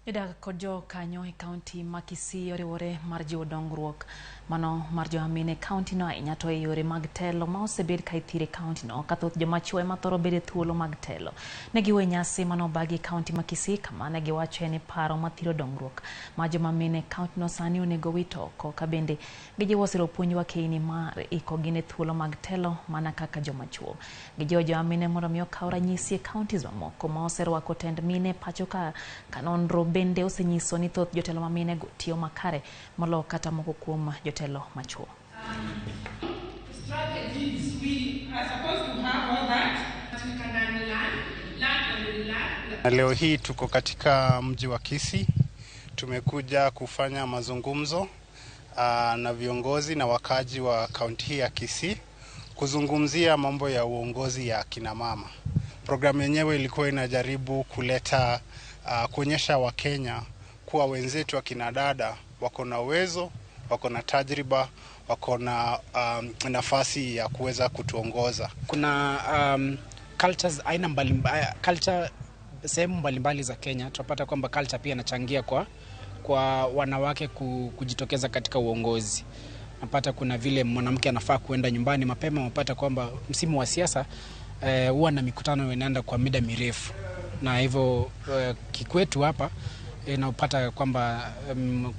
Jodak kod jo kanyo e kaonti ma Kisii oriwore mar jiwo dongruok mano mar jo amine kaonti no ahinya to e yore mag telo ma osebed ka ithire kaonti no ka thoth joma chwo ema thoro bedo e thuolo mag telo. Ne giwe nyasi mano bagi kaonti ma Kisii kama ne giwacho ni paro mathiro dongruok ma joma mine kaonti no sani onego wito oko ka bende gijiwo siro puonj wa keini mar ikogi ne thuolo mag telo mana kaka joma chwo. Gijiwo jo amine mondo mi okaw ranyisi e kaontis mamoko ma oserwako tend mine pacho ka nonro bende osenyiso ni thoth jotelo ma mine go tiyo makare molo kata moko kuom jotelo machuo. Strategies we are supposed to have all that we can learn. Leo hii tuko katika mji wa Kisii. Tumekuja kufanya mazungumzo na viongozi na wakaji wa kaunti hii ya Kisii kuzungumzia mambo ya uongozi ya kina mama. Programu yenyewe ilikuwa inajaribu kuleta kuonyesha Wakenya kuwa wenzetu wa kina dada wako na uwezo, wako na tajriba, wako na nafasi ya kuweza kutuongoza. Kuna cultures aina mbalimbali, culture sehemu mbalimbali za Kenya. Tunapata kwamba culture pia inachangia kwa wanawake kujitokeza katika uongozi. Napata kuna vile mwanamke anafaa kuenda nyumbani mapema. Napata kwamba msimu wa siasa huwa na mikutano inaenda kwa muda mirefu. Na hivyo kikwetu hapa napata kwamba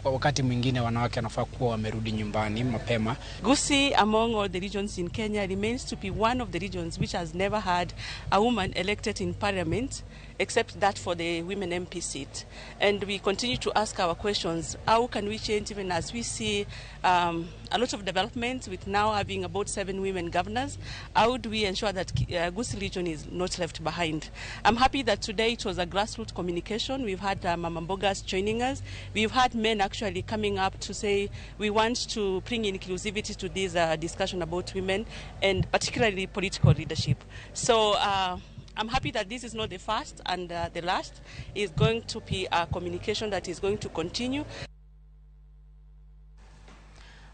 wakati mwingine wanawake wanafaa kuwa wamerudi nyumbani mapema. Kisii, among all the regions in Kenya, remains to be one of the regions which has never had a woman elected in parliament, except that for the women MP seat. And we continue to ask our questions, how can we change, even as we see a lot of development with now having about 7 women governors? How do we ensure that Kisii region is not left behind? I'm happy that today it was a grassroots communication. We've had Mama Mbogas joining us. We've had men actually coming up to say we want to bring inclusivity to this discussion about women and particularly political leadership. So I'm happy that this is not the first and the last. Is going to be a communication that is going to continue.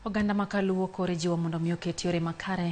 Oganda makaluo kore jiwo mondo mi oket yore makare